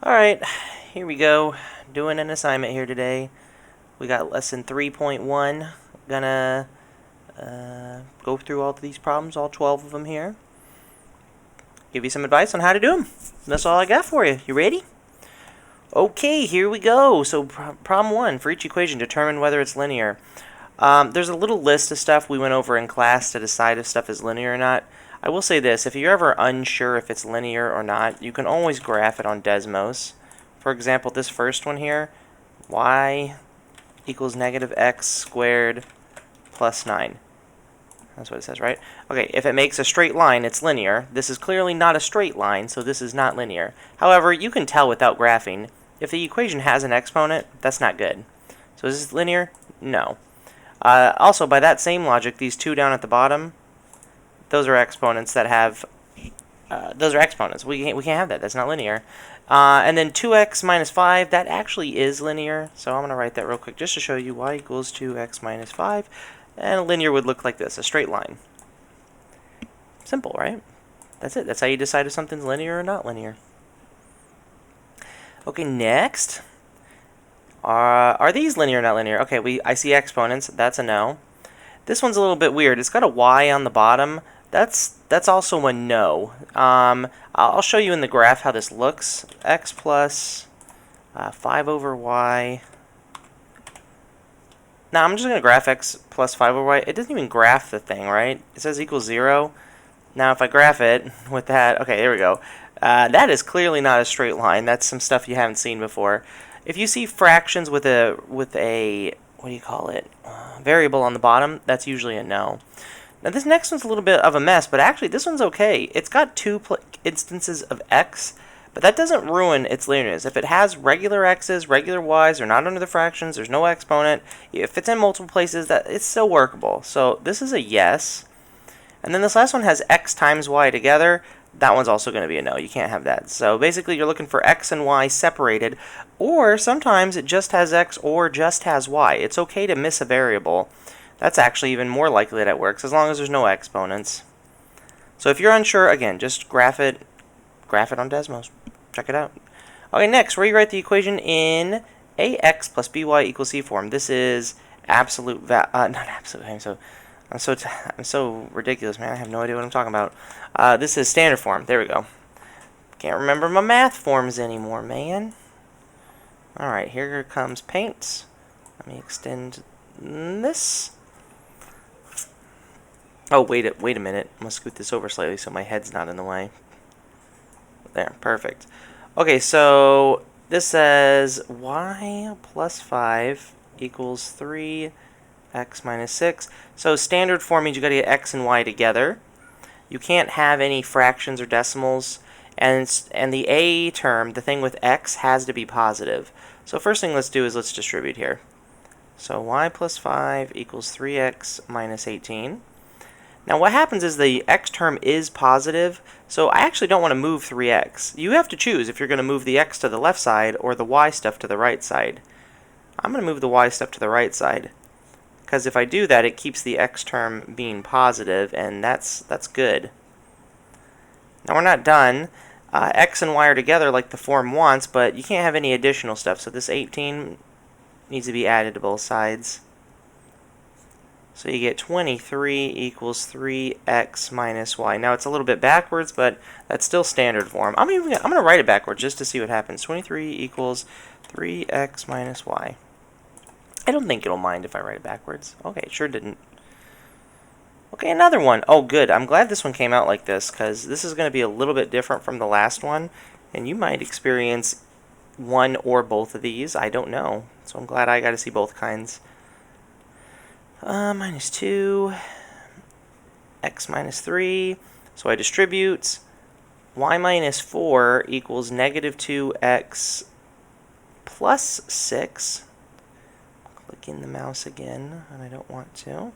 Alright, here we go. Doing an assignment here today. We got lesson 3.1. Gonna go through all of these problems, all 12 of them here. Give you some advice on how to do them. That's all I got for you. You ready? Okay, here we go. So problem 1, for each equation, determine whether it's linear. There's a little list of stuff we went over in class to decide if stuff is linear or not. I will say this, if you're ever unsure if it's linear or not, you can always graph it on Desmos. For example, this first one here, y equals negative x squared plus 9. That's what it says, right? Okay, if it makes a straight line, it's linear. This is clearly not a straight line, so this is not linear. However, you can tell without graphing. If the equation has an exponent, that's not good. So is this linear? No. Also, by that same logic, these two down at the bottom, those are exponents that have, those are exponents. We can't have that. That's not linear. And then 2x minus 5, that actually is linear. So I'm going to write that real quick just to show you y equals 2x minus 5. And a linear would look like this, a straight line. Simple, right? That's it. That's how you decide if something's linear or not linear. Okay, next. Are these linear or not linear? Okay, I see exponents. That's a no. This one's a little bit weird. It's got a y on the bottom. That's also a no. I'll show you in the graph how this looks. X plus 5 over y. Now I'm just going to graph x plus 5 over y. It doesn't even graph the thing, right? It says equals 0. Now if I graph it with that, okay, there we go. That is clearly not a straight line. That's some stuff you haven't seen before. If you see fractions with a what do you call it, variable on the bottom, that's usually a no. Now this next one's a little bit of a mess, but actually this one's okay. It's got two instances of x, but that doesn't ruin its linearness. If it has regular x's, regular y's, they're not under the fractions, there's no exponent, if it's in multiple places, that it's still workable. So this is a yes. And then this last one has x times y together. That one's also going to be a no. You can't have that. So basically you're looking for x and y separated, or sometimes it just has x or just has y. It's okay to miss a variable. That's actually even more likely that it works, as long as there's no exponents. So if you're unsure, again, just graph it on Desmos. Check it out. Okay, next, rewrite the equation in ax plus by equals c form. This is absolute, not absolute, I'm so ridiculous, man. I have no idea what I'm talking about. This is standard form. There we go. Can't remember my math forms anymore, man. Alright, here comes paint. Let me extend this. Oh, wait a minute. I'm going to scoot this over slightly so my head's not in the way. There, perfect. Okay, so this says y plus 5 equals 3x minus 6. So standard form means you got to get x and y together. You can't have any fractions or decimals, and the a term, the thing with x, has to be positive. So first thing let's do is let's distribute here. So y plus 5 equals 3x minus 18. Now what happens is the x term is positive, so I actually don't want to move 3x. You have to choose if you're going to move the x to the left side or the y stuff to the right side. I'm going to move the y stuff to the right side, because if I do that, it keeps the x term being positive, and that's good. Now we're not done. X and y are together like the form wants, but you can't have any additional stuff, so this 18 needs to be added to both sides. So you get 23 equals 3x minus y. Now it's a little bit backwards, but that's still standard form. I'm going to write it backwards just to see what happens. 23 equals 3x minus y. I don't think it'll mind if I write it backwards. Okay, it sure didn't. Okay, another one. Oh, good. I'm glad this one came out like this, because this is going to be a little bit different from the last one, and you might experience one or both of these. I don't know. So I'm glad I got to see both kinds. Minus 2, x minus 3. So I distribute. Y minus 4 equals negative 2x plus 6. Clicking the mouse again, and I don't want to.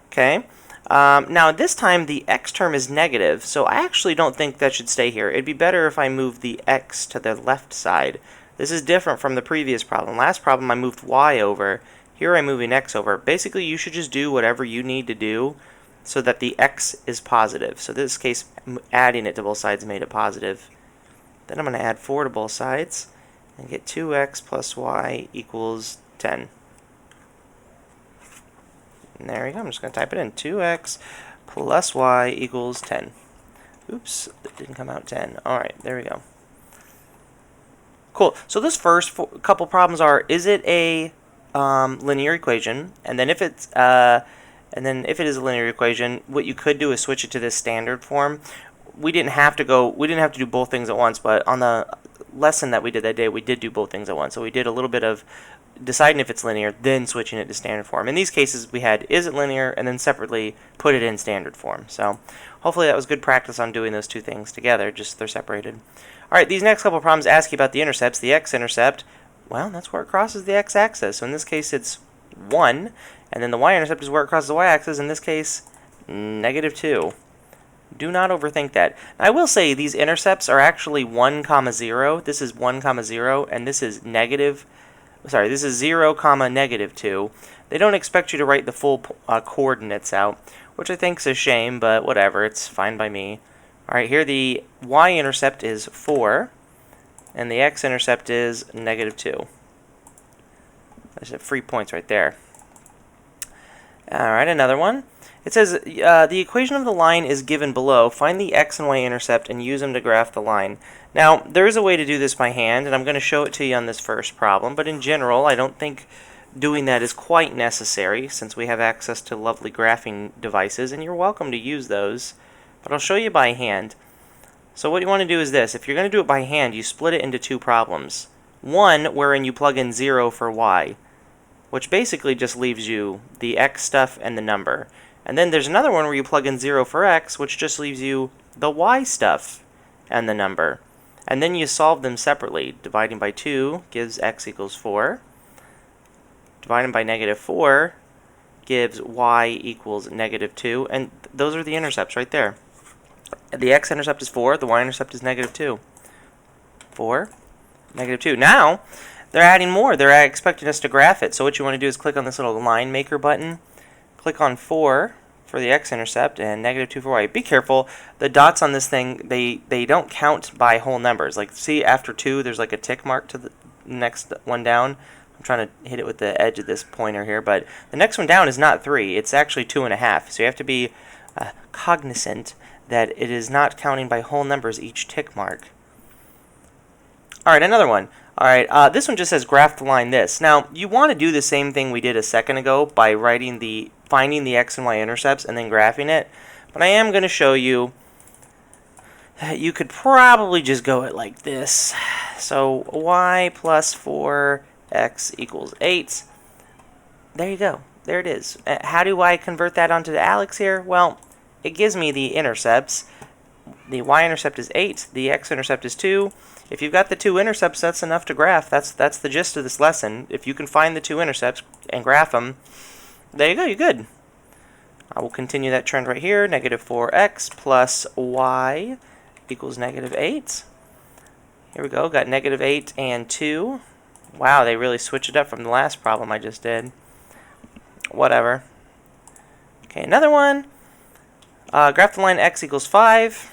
Okay. Now this time the x term is negative, so I actually don't think that should stay here. It'd be better if I moved the x to the left side. This is different from the previous problem. Last problem I moved y over. Here I'm moving x over. Basically, you should just do whatever you need to do so that the x is positive. So in this case, adding it to both sides made it positive. Then I'm going to add 4 to both sides and get 2x plus y equals 10. And there we go. I'm just going to type it in. 2x plus y equals 10. Oops, that didn't come out 10. All right, there we go. Cool. So this first couple problems are: is it a linear equation? And then if it is a linear equation, what you could do is switch it to this standard form. We didn't have to do both things at once, but on the lesson that we did that day, we did do both things at once. So we did a little bit of deciding if it's linear, then switching it to standard form. In these cases, we had is it linear, and then separately put it in standard form. So hopefully that was good practice on doing those two things together, just they're separated. All right, these next couple problems ask you about the intercepts. The x-intercept, well, that's where it crosses the x-axis. So in this case, it's 1, and then the y-intercept is where it crosses the y-axis. In this case, -2. Do not overthink that. Now, I will say these intercepts are actually 1, 0. This is 1, 0, and this is this is 0, -2. They don't expect you to write the full coordinates out, which I think is a shame, but whatever, it's fine by me. All right, here the y-intercept is 4, and the x-intercept is -2. There's 3 points right there. All right, another one. It says the equation of the line is given below. Find the x and y intercept and use them to graph the line. Now, there is a way to do this by hand, and I'm going to show it to you on this first problem, but in general, I don't think doing that is quite necessary since we have access to lovely graphing devices, and you're welcome to use those, but I'll show you by hand. So what you want to do is this. If you're going to do it by hand, you split it into 2 problems. One wherein you plug in 0 for y, which basically just leaves you the x stuff and the number. And then there's another one where you plug in 0 for x, which just leaves you the y stuff and the number. And then you solve them separately. Dividing by 2 gives x equals 4. Dividing by -4 gives y equals -2. And those are the intercepts right there. The x-intercept is 4. The y-intercept is -2. 4, -2. Now, they're adding more. They're expecting us to graph it. So what you want to do is click on this little line maker button. Click on 4 for the x-intercept and -2 for y. Be careful. The dots on this thing, they don't count by whole numbers. Like, see, after 2, there's like a tick mark to the next one down. I'm trying to hit it with the edge of this pointer here, but the next one down is not 3. It's actually 2.5. So you have to be cognizant that it is not counting by whole numbers each tick mark. All right, another one. All right, this one just says graph the line this. Now, you want to do the same thing we did a second ago by finding the x and y intercepts and then graphing it. But I am going to show you that you could probably just go it like this. So y plus 4x equals 8. There you go. There it is. How do I convert that onto the Alex here? Well, it gives me the intercepts. The y-intercept is 8. The x-intercept is 2. If you've got the 2 intercepts, that's enough to graph. That's the gist of this lesson. If you can find the 2 intercepts and graph them, there you go, you're good. I will continue that trend right here. -4x plus y equals -8. Here we go, got -8 and 2. Wow, they really switched it up from the last problem I just did. Whatever. Okay, another one. Graph the line x equals 5.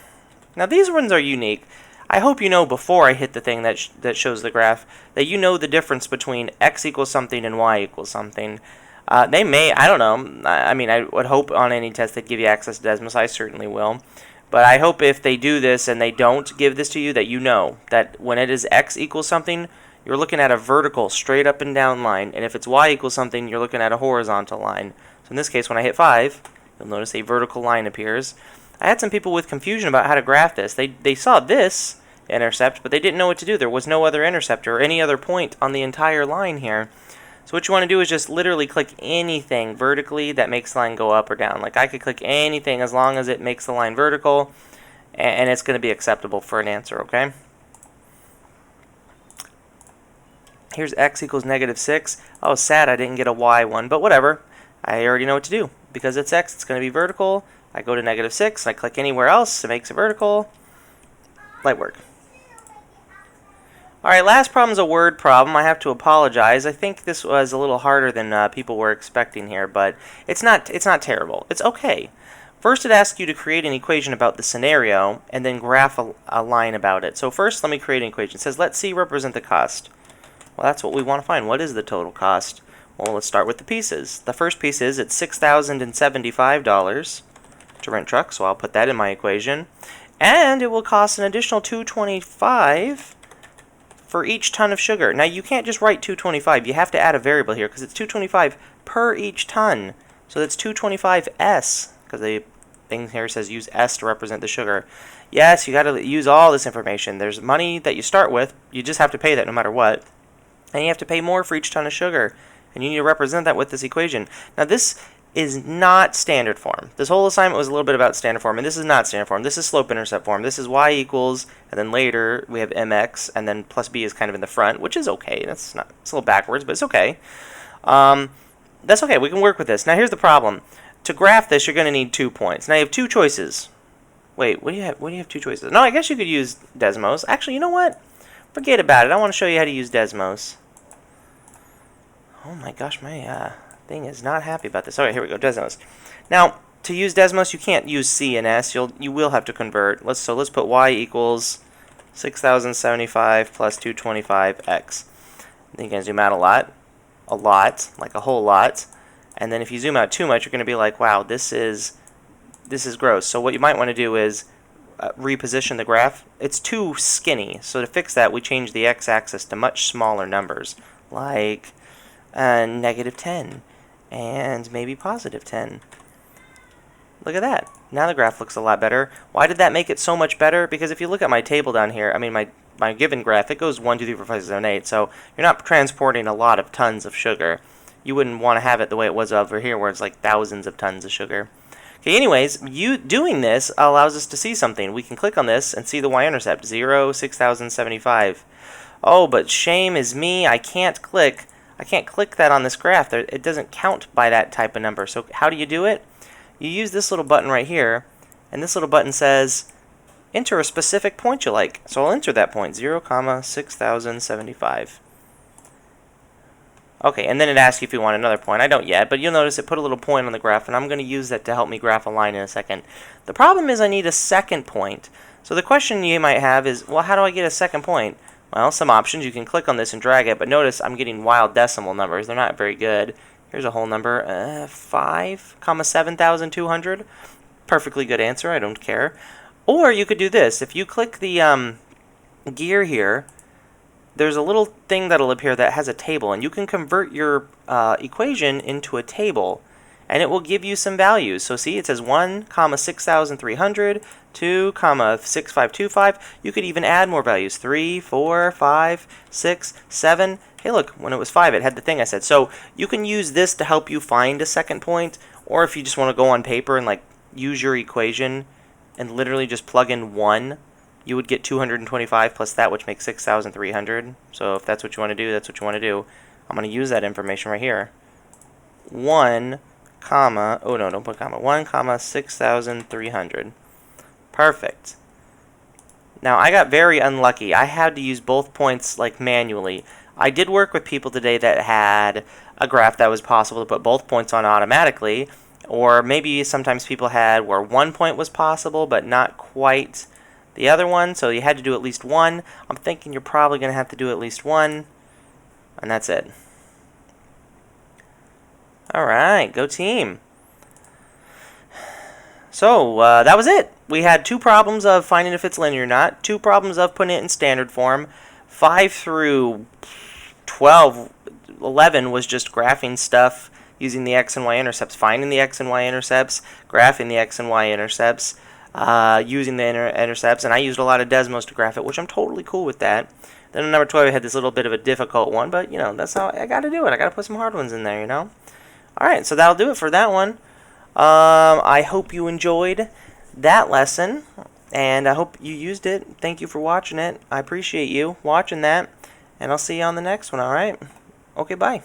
Now these ones are unique. I hope you know before I hit the thing that shows the graph that you know the difference between x equals something and y equals something. They may, I don't know, I mean, I would hope on any test they'd give you access to Desmos. I certainly will. But I hope if they do this and they don't give this to you, that you know that when it is x equals something, you're looking at a vertical, straight up and down line. And if it's y equals something, you're looking at a horizontal line. So in this case, when I hit 5, you'll notice a vertical line appears. I had some people with confusion about how to graph this. They saw this intercept, but they didn't know what to do. There was no other intercept or any other point on the entire line here. So what you want to do is just literally click anything vertically that makes the line go up or down. Like I could click anything as long as it makes the line vertical, and it's going to be acceptable for an answer, okay? Here's x equals -6. Oh, sad I didn't get a y one, but whatever. I already know what to do. Because it's x, it's going to be vertical. I go to -6, and I click anywhere else, it makes it vertical. Light work. Alright, last problem is a word problem. I have to apologize. I think this was a little harder than people were expecting here, but it's not terrible. It's okay. First, it asks you to create an equation about the scenario, and then graph a line about it. So first, let me create an equation. It says, let C represent the cost. Well, that's what we want to find. What is the total cost? Well, let's start with the pieces. The first piece is it's $6,075 to rent truck, so I'll put that in my equation. And it will cost an additional $225 for each ton of sugar. Now, you can't just write $225. You have to add a variable here because it's $225 per each ton. So that's $225S, because the thing here says use S to represent the sugar. Yes, you got to use all this information. There's money that you start with. You just have to pay that no matter what. And you have to pay more for each ton of sugar. And you need to represent that with this equation. Now, this is not standard form. This whole assignment was a little bit about standard form, and this is not standard form. This is slope-intercept form. This is y equals, and then later we have mx, and then plus b is kind of in the front, which is okay. It's a little backwards, but it's okay. That's okay. We can work with this. Now, here's the problem. To graph this, you're going to need 2 points. Now, you have 2 choices. Wait, what do you have? What do you have 2 choices? No, I guess you could use Desmos. Actually, you know what? Forget about it. I want to show you how to use Desmos. Oh my gosh, my thing is not happy about this. All right, here we go. Desmos. Now, to use Desmos, you can't use C and S. You will have to convert. Let's put y equals 6,075 plus 225x. Then you can zoom out a lot, like a whole lot. And then if you zoom out too much, you're going to be like, wow, this is gross. So what you might want to do is reposition the graph. It's too skinny. So to fix that, we change the x-axis to much smaller numbers, like -10 and maybe +10. Look at that. Now the graph looks a lot better. Why did that make it so much better? Because if you look at my table down here, I mean my given graph, it goes 1, 2, 3, 4, 5, 6, 7, 8. So you're not transporting a lot of tons of sugar. You wouldn't want to have it the way it was over here, where it's like thousands of tons of sugar. Okay, anyways, you doing this allows us to see something. We can click on this and see the y-intercept, 0, 6,075. Oh, but shame is me. I can't click that on this graph. It doesn't count by that type of number. So how do you do it? You use this little button right here, and this little button says, enter a specific point you like. So I'll enter that point, 0, 6,075. Okay, and then it asks you if you want another point. I don't yet, but you'll notice it put a little point on the graph, and I'm going to use that to help me graph a line in a second. The problem is I need a second point. So the question you might have is, well, how do I get a second point? Well, some options. You can click on this and drag it, but notice I'm getting wild decimal numbers. They're not very good. Here's a whole number, 5, 7,200. Perfectly good answer. I don't care. Or you could do this. If you click the gear here, there's a little thing that'll appear that has a table, and you can convert your equation into a table, and it will give you some values. So see, it says 1, 6,300, 2, 6,525. You could even add more values, 3, 4, 5, 6, 7. Hey, look, when it was 5, it had the thing I said. So you can use this to help you find a second point, or if you just want to go on paper and like use your equation and literally just plug in 1, you would get 225 plus that, which makes 6,300. So if that's what you want to do, that's what you want to do. I'm going to use that information right here. 1, oh no, don't put comma. 1, 6,300. Perfect. Now, I got very unlucky. I had to use both points like manually. I did work with people today that had a graph that was possible to put both points on automatically, or maybe sometimes people had where 1 point was possible but not quite the other one, so you had to do at least 1. I'm thinking you're probably going to have to do at least 1, and that's it. Alright, go team. So, that was it. We had 2 problems of finding if it's linear or not, 2 problems of putting it in standard form, 5 through 12, 11 was just graphing stuff using the x and y intercepts, finding the x and y intercepts, graphing the x and y intercepts, using the intercepts, and I used a lot of Desmos to graph it, which I'm totally cool with that. Then in number 12, I had this little bit of a difficult one, but, you know, that's how I got to do it. I got to put some hard ones in there, you know? Alright, so that'll do it for that one. I hope you enjoyed that lesson, and I hope you used it. Thank you for watching it. I appreciate you watching that, and I'll see you on the next one, alright? Okay, bye.